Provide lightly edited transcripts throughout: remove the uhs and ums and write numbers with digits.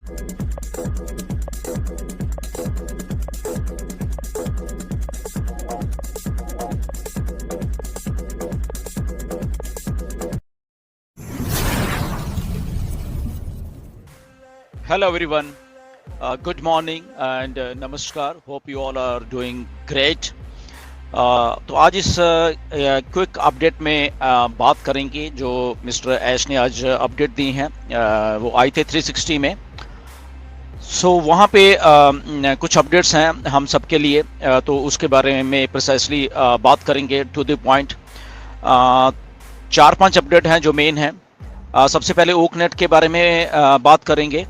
Hello everyone, good morning and namaskar. Hope you all are doing great. तो आज इस quick update में बात करेंगे जो मिस्टर ऐश ने आज अपडेट दी हैं। वो आए थे 360 में। सो वहाँ पे कुछ अपडेट्स हैं हम सबके लिए, तो उसके बारे में प्रिसाइसली बात करेंगे टू द पॉइंट। 4-5 अपडेट हैं जो मेन हैं। सबसे पहले ओकनेट के बारे में बात करेंगे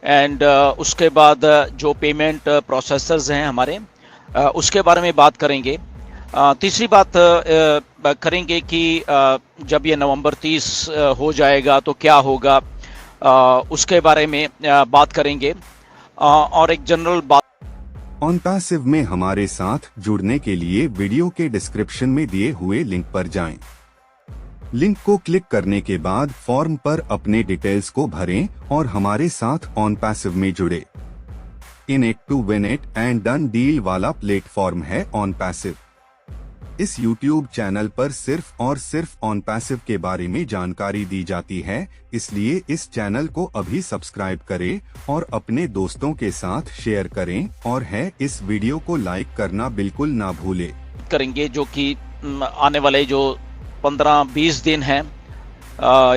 एंड उसके बाद जो पेमेंट प्रोसेसर्स हैं हमारे उसके बारे में बात करेंगे। तीसरी बात करेंगे कि जब ये नवंबर 30 हो जाएगा तो क्या होगा, उसके बारे में बात करेंगे। और एक जनरल बात OnPassive में हमारे साथ जुड़ने के लिए वीडियो के डिस्क्रिप्शन में दिए हुए लिंक पर जाएं। लिंक को क्लिक करने के बाद फॉर्म पर अपने डिटेल्स को भरें और हमारे साथ OnPassive में जुड़े। In it to win it and done deal वाला प्लेटफॉर्म है OnPassive। इस YouTube चैनल पर सिर्फ और सिर्फ OnPassive के बारे में जानकारी दी जाती है, इसलिए इस चैनल को अभी सब्सक्राइब करें और अपने दोस्तों के साथ शेयर करें और है इस वीडियो को लाइक करना बिल्कुल ना भूले। करेंगे जो कि आने वाले जो 15-20 दिन हैं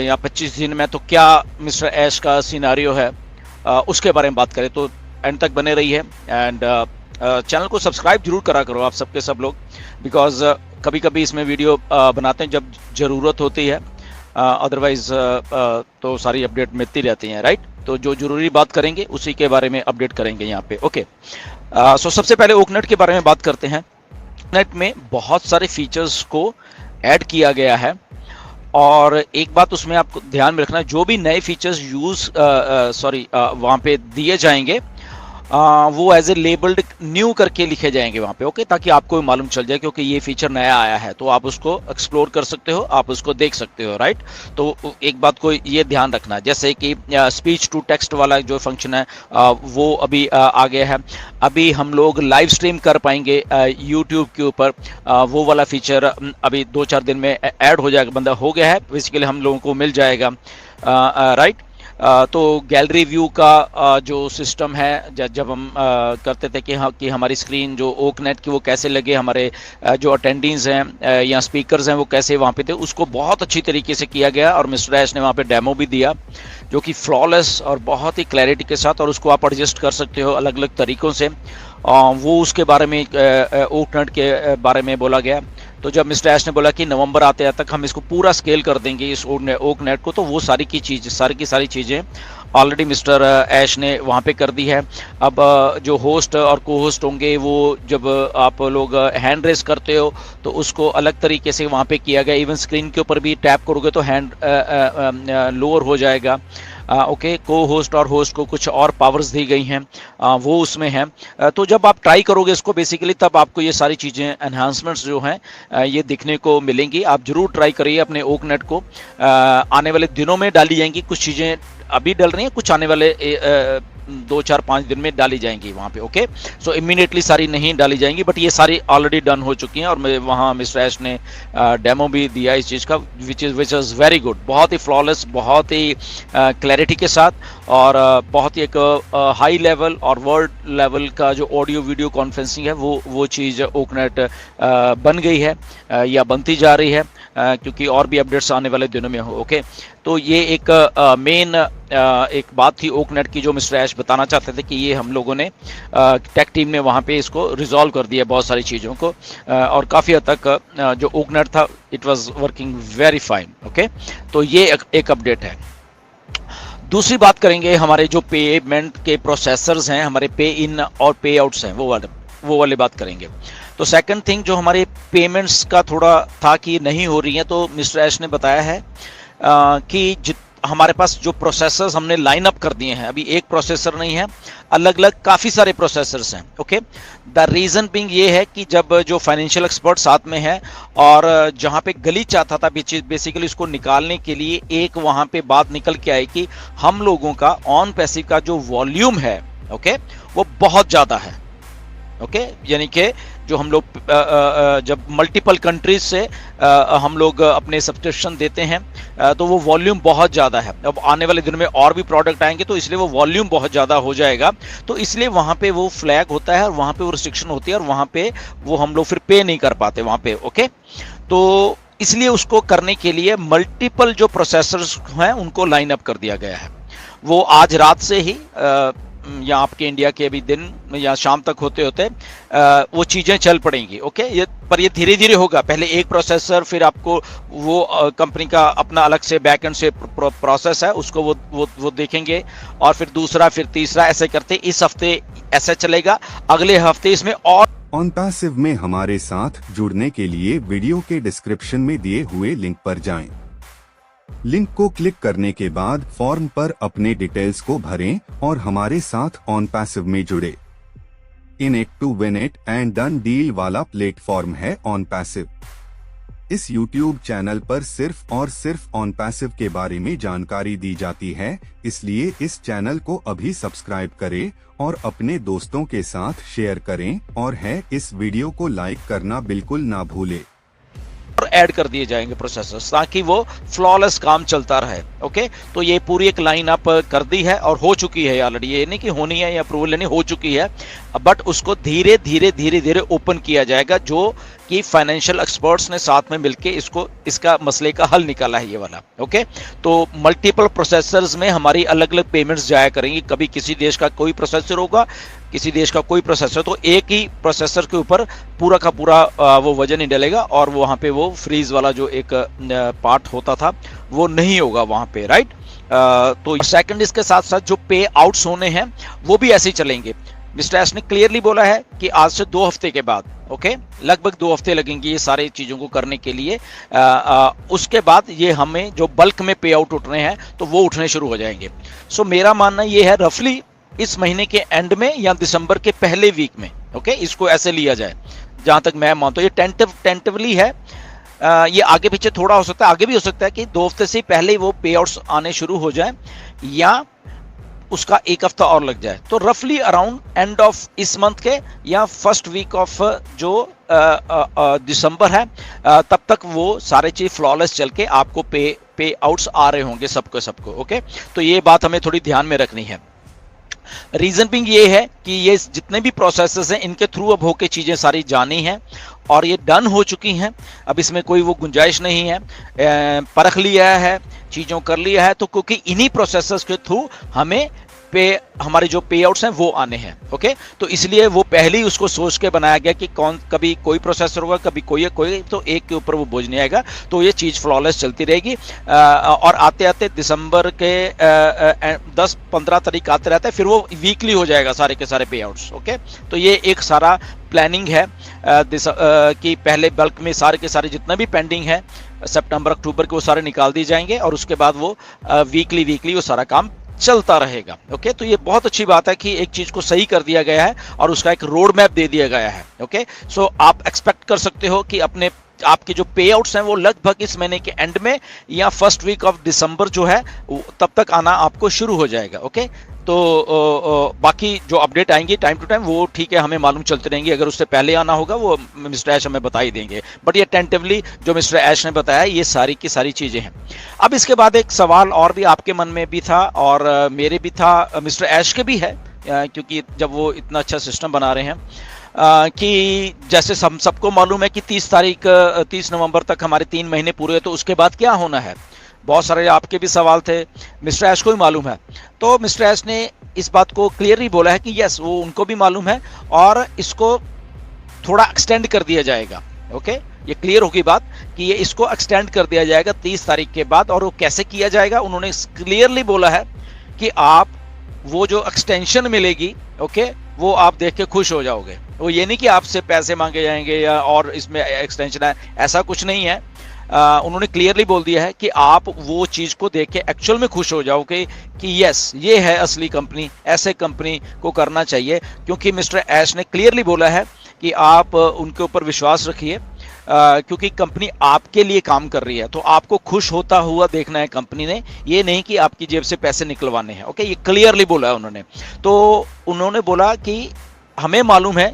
या 25 दिन में तो क्या मिस्टर ऐश का सिनारियो है, उसके बारे में बात करें। तो एंड तक बने रही है एंड चैनल को सब्सक्राइब जरूर करा करो आप सबके सब लोग, बिकॉज कभी कभी इसमें वीडियो बनाते हैं जब ज़रूरत होती है, अदरवाइज तो सारी अपडेट मिलती रहती हैं, राइट। तो जो जरूरी बात करेंगे उसी के बारे में अपडेट करेंगे यहाँ पे। ओके, सो सबसे पहले ओकनेट के बारे में बात करते हैं। ओकनेट में बहुत सारे फीचर्स को ऐड किया गया है और एक बात उसमें आपको ध्यान में रखना, जो भी नए फीचर्स वहाँ पे दिए जाएंगे वो एज ए लेबल्ड न्यू करके लिखे जाएंगे वहाँ पे। ओके, ताकि आपको मालूम चल जाए क्योंकि ये फीचर नया आया है तो आप उसको एक्सप्लोर कर सकते हो, आप उसको देख सकते हो, राइट। तो एक बात को ये ध्यान रखना, जैसे कि स्पीच टू टेक्स्ट वाला जो फंक्शन है वो अभी आ गया है। अभी हम लोग लाइव स्ट्रीम कर पाएंगे यूट्यूब के ऊपर, वो वाला फीचर अभी 2-4 दिन में ऐड हो जाएगा, बंदा हो गया है बेसिकली, हम लोगों को मिल जाएगा, राइट। तो गैलरी व्यू का जो सिस्टम है, जब हम करते थे कि हमारी स्क्रीन जो ओकनेट की वो कैसे लगे, हमारे जो अटेंडेंस हैं या स्पीकर्स हैं वो कैसे वहाँ पे थे, उसको बहुत अच्छी तरीके से किया गया और मिस्टर ऐश ने वहाँ पे डेमो भी दिया जो कि फ्लॉलेस और बहुत ही क्लैरिटी के साथ, और उसको आप एडजस्ट कर सकते हो अलग अलग तरीक़ों से। वो उसके बारे में ओकनेट के बारे में बोला गया। तो जब मिस्टर ऐश ने बोला कि नवंबर आते तक हम इसको पूरा स्केल कर देंगे इस ओकनेट को, तो वो सारी की सारी चीज़ें ऑलरेडी मिस्टर ऐश ने वहाँ पे कर दी है। अब जो होस्ट और को होस्ट होंगे वो जब आप लोग हैंड रेस करते हो तो उसको अलग तरीके से वहाँ पे किया गया। इवन स्क्रीन के ऊपर भी टैप करोगे तो हैंड लोअर हो जाएगा। ओके, को होस्ट और होस्ट को कुछ और पावर्स दी गई हैं, वो उसमें हैं। तो जब आप ट्राई करोगे इसको बेसिकली, तब आपको ये सारी चीज़ें एनहांसमेंट्स जो हैं ये दिखने को मिलेंगी। आप जरूर ट्राई करिए अपने ओकनेट को। आने वाले दिनों में डाली जाएंगी कुछ चीज़ें, अभी डल रही हैं, कुछ आने वाले 2-4-5 दिन में डाली जाएंगी वहाँ पे। ओके, सो इमीडिएटली सारी नहीं डाली जाएंगी, बट ये सारी ऑलरेडी डन हो चुकी हैं और वहाँ मिस्टर ऐश ने डेमो भी दिया इस चीज़ का, विच इज़ वेरी गुड। बहुत ही फ्लॉलेस, बहुत ही क्लैरिटी के साथ और बहुत ही एक हाई लेवल और वर्ल्ड लेवल का जो ऑडियो वीडियो कॉन्फ्रेंसिंग है वो चीज़ ओकनेट बन गई है या बनती जा रही है, क्योंकि और भी अपडेट्स आने वाले दिनों में हो। ओके, तो ये एक मेन एक बात थी ओकनेट की जो मिस्टर ऐश बताना चाहते थे कि ये हम लोगों ने टेक टीम ने वहाँ पे इसको रिजॉल्व कर दिया बहुत सारी चीज़ों को, और काफ़ी हद तक जो ओकनेट था it was working very fine. Okay, तो ये एक अपडेट है। दूसरी बात करेंगे हमारे जो पेमेंट के प्रोसेसर्स हैं, हमारे पे इन और पे आउट्स हैं, वो वाले बात करेंगे। तो सेकंड थिंग जो हमारे पेमेंट्स का थोड़ा था कि नहीं हो रही है, तो मिस्टर ऐश ने बताया है कि हमारे पास जो प्रोसेसर्स हमने लाइन अप कर दिए हैं, अभी एक प्रोसेसर नहीं है, अलग अलग काफ़ी सारे प्रोसेसर्स हैं। ओके, द रीज़न बिंग ये है कि जब जो फाइनेंशियल एक्सपर्ट साथ में है और जहाँ पे गली चाहता था बेसिकली उसको निकालने के लिए एक वहाँ पे बात निकल के आई कि हम लोगों का ऑन पैसिव का जो वॉल्यूम है, ओके, वो बहुत ज़्यादा है। ओके, यानी कि जो हम लोग जब मल्टीपल कंट्रीज से हम लोग अपने सब्सक्रिप्शन देते हैं तो वो वॉल्यूम बहुत ज़्यादा है। अब आने वाले दिन में और भी प्रोडक्ट आएंगे तो इसलिए वो वॉल्यूम बहुत ज़्यादा हो जाएगा, तो इसलिए वहाँ पे वो फ्लैग होता है और वहाँ पे वो रिस्ट्रिक्शन होती है और वहाँ पे वो हम लोग फिर पे नहीं कर पाते वहाँ पे। ओके, तो इसलिए उसको करने के लिए मल्टीपल जो प्रोसेसर्स हैं उनको लाइन अप कर दिया गया है। वो आज रात से ही या आपके इंडिया के अभी दिन या शाम तक होते होते वो चीज़ें चल पड़ेंगी। ओके, ये धीरे धीरे होगा। पहले एक प्रोसेसर, फिर आपको वो कंपनी का अपना अलग से बैकएंड से प्रोसेस है उसको वो देखेंगे, और फिर दूसरा, फिर तीसरा, ऐसे करते इस हफ्ते ऐसा चलेगा, अगले हफ्ते इसमें और। ऑन पैसिव में हमारे साथ जुड़ने के लिए वीडियो के डिस्क्रिप्शन में दिए हुए लिंक पर जाएं। लिंक को क्लिक करने के बाद फॉर्म पर अपने डिटेल्स को भरें और हमारे साथ ऑन पैसिव में जुड़े। In it to win it and done deal वाला प्लेटफॉर्म है ऑन पैसिव। इस YouTube चैनल पर सिर्फ और सिर्फ ऑन पैसिव के बारे में जानकारी दी जाती है, इसलिए इस चैनल को अभी सब्सक्राइब करें और अपने दोस्तों के साथ शेयर करें, और इस वीडियो को लाइक करना बिल्कुल ना भूलें। ऐड कर दिए जाएंगे प्रोसेसर्स ताकि वो फ्लॉलेस काम चलता रहे। ओके, तो ये पूरी एक लाइन अप कर दी है और हो चुकी है ऑलरेडी, ये नहीं कि होनी है या अप्रूवल लेनी, हो चुकी है, बट उसको धीरे धीरे ओपन किया जाएगा, जो कि फाइनेंशियल एक्सपर्ट्स ने साथ में मिलके इसका मसले का हल निकाला है ये वाला। ओके, तो मल्टीपल प्रोसेसर्स में हमारी अलग अलग पेमेंट्स जाया करेंगी। कभी किसी देश का कोई प्रोसेसर होगा, किसी देश का कोई प्रोसेसर, तो एक ही प्रोसेसर के ऊपर पूरा का पूरा वो वजन नहीं डलेगा, और वहाँ पे वो फ्रीज वाला जो एक पार्ट होता था वो नहीं होगा वहाँ पे, राइट। तो सेकंड, इसके साथ साथ जो पे आउट्स होने हैं वो भी ऐसे ही चलेंगे। मिस्टर एस ने क्लियरली बोला है कि आज से 2 हफ्ते के बाद, ओके, लगभग 2 हफ्ते लगेंगे ये सारी चीज़ों को करने के लिए। उसके बाद ये हमें जो बल्क में पे आउट उठने हैं तो वो उठने शुरू हो जाएंगे। सो मेरा मानना ये है रफली इस महीने के एंड में या दिसंबर के पहले वीक में, ओके, इसको ऐसे लिया जाए, जहां तक मैं मानता हूँ। ये टेंटिवली है, ये आगे पीछे थोड़ा हो सकता है, आगे भी हो सकता है कि 2 हफ्ते से पहले ही वो पे आउट्स आने शुरू हो जाए या उसका 1 हफ्ता और लग जाए। तो रफली अराउंड एंड ऑफ इस मंथ के या फर्स्ट वीक ऑफ जो दिसंबर है, तब तक वो सारे चीज फ्लॉलेस चल के आपको पे आउट्स आ रहे होंगे सबको। ओके, तो ये बात हमें थोड़ी ध्यान में रखनी है। रीजन बिंग ये है कि ये जितने भी प्रोसेसेस हैं इनके थ्रू अब होके चीजें सारी जानी हैं और ये डन हो चुकी हैं। अब इसमें कोई वो गुंजाइश नहीं है, परख लिया है, चीजों कर लिया है, तो क्योंकि इन्हीं प्रोसेसेस के थ्रू हमें हमारे जो पे आउट्स हैं वो आने हैं। ओके, तो इसलिए वो पहले ही उसको सोच के बनाया गया कि कभी कोई प्रोसेसर होगा, कभी कोई, तो एक के ऊपर वो बोझ नहीं आएगा, तो ये चीज फ्लॉलेस चलती रहेगी। और आते आते दिसंबर के 10-15 तारीख आते रहता है, फिर वो वीकली हो जाएगा सारे के सारे पे आउट्स। ओके, तो ये एक सारा प्लानिंग है कि पहले बल्क में सारे के सारे जितना भी पेंडिंग है सितंबर अक्टूबर के वो सारे निकाल दिए जाएंगे और उसके बाद वो वीकली वो सारा काम चलता रहेगा। ओके, तो ये बहुत अच्छी बात है कि एक चीज को सही कर दिया गया है और उसका एक रोड मैप दे दिया गया है। ओके, सो आप एक्सपेक्ट कर सकते हो कि आपके जो पे आउट्स हैं वो लगभग इस महीने के एंड में या फर्स्ट वीक ऑफ दिसंबर जो है तब तक आना आपको शुरू हो जाएगा। ओके, तो बाकी जो अपडेट आएंगी टाइम टू टाइम वो ठीक है, हमें मालूम चलती रहेंगी। अगर उससे पहले आना होगा वो मिस्टर ऐश हमें बता ही देंगे, बट ये टेंटिवली जो मिस्टर ऐश ने बताया ये सारी की सारी चीज़ें हैं। अब इसके बाद एक सवाल और भी आपके मन में भी था और मेरे भी था, मिस्टर ऐश के भी है, क्योंकि जब वो इतना अच्छा सिस्टम बना रहे हैं कि जैसे हम सबको मालूम है कि 30 नवंबर तक हमारे 3 महीने पूरे हुए, तो उसके बाद क्या होना है। बहुत सारे आपके भी सवाल थे, मिस्टर ऐश को भी मालूम है, तो मिस्टर ऐश ने इस बात को क्लियरली बोला है कि यस, वो उनको भी मालूम है और इसको थोड़ा एक्सटेंड कर दिया जाएगा। ओके, ये क्लियर होगी बात कि ये इसको एक्सटेंड कर दिया जाएगा 30 तारीख के बाद। और वो कैसे किया जाएगा उन्होंने क्लियरली बोला है कि आप वो जो एक्सटेंशन मिलेगी, ओके, वो आप देख के खुश हो जाओगे। वो ये नहीं कि आपसे पैसे मांगे जाएंगे या और इसमें एक्सटेंशन है, ऐसा कुछ नहीं है। उन्होंने क्लियरली बोल दिया है कि आप वो चीज को देख के एक्चुअल में खुश हो जाओगे कि यस ये है असली कंपनी, ऐसे कंपनी को करना चाहिए। क्योंकि मिस्टर ऐश ने क्लियरली बोला है कि आप उनके ऊपर विश्वास रखिए, क्योंकि कंपनी आपके लिए काम कर रही है, तो आपको खुश होता हुआ देखना है कंपनी ने, ये नहीं कि आपकी जेब से पैसे निकलवाने हैं। ओके, ये क्लियरली बोला है उन्होंने। तो उन्होंने बोला कि हमें मालूम है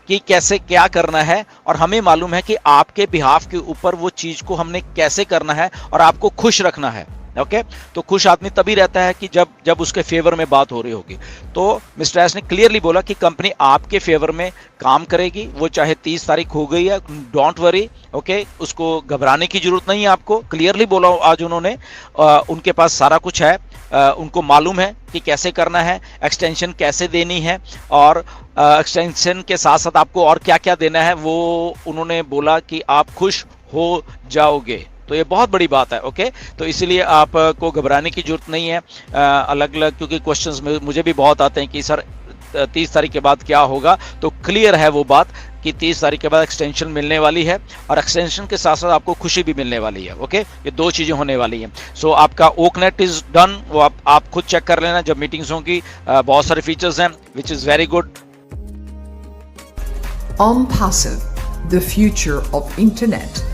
कि कैसे क्या करना है, और हमें मालूम है कि आपके बिहाफ के ऊपर वो चीज को हमने कैसे करना है और आपको खुश रखना है। ओके, तो खुश आदमी तभी रहता है कि जब उसके फेवर में बात हो रही होगी। तो मिस्टर एस ने क्लियरली बोला कि कंपनी आपके फेवर में काम करेगी, वो चाहे 30 तारीख हो गई है, डोंट वरी। ओके, उसको घबराने की जरूरत नहीं है आपको, क्लियरली बोला आज उन्होंने। उनके पास सारा कुछ है, उनको मालूम है कि कैसे करना है, एक्सटेंशन कैसे देनी है, और एक्सटेंशन के साथ साथ आपको और क्या क्या देना है, वो उन्होंने बोला कि आप खुश हो जाओगे। तो ये बहुत बड़ी बात है। ओके, तो इसीलिए आपको घबराने की जरूरत नहीं है। अलग अलग क्योंकि क्वेश्चंस में मुझे भी बहुत आते हैं कि सर 30 तारीख के बाद क्या होगा, तो क्लियर है वो बात कि 30 तारीख के बाद एक्सटेंशन मिलने वाली है, और एक्सटेंशन के साथ साथ आपको खुशी भी मिलने वाली है। ओके, ये दो चीजें होने वाली हैं। सो आपका ओकनेट इज डन, वो आप खुद चेक कर लेना जब मीटिंग्स होंगी। बहुत सारे फीचर्स हैं which is very good. OnPassive, the future of internet.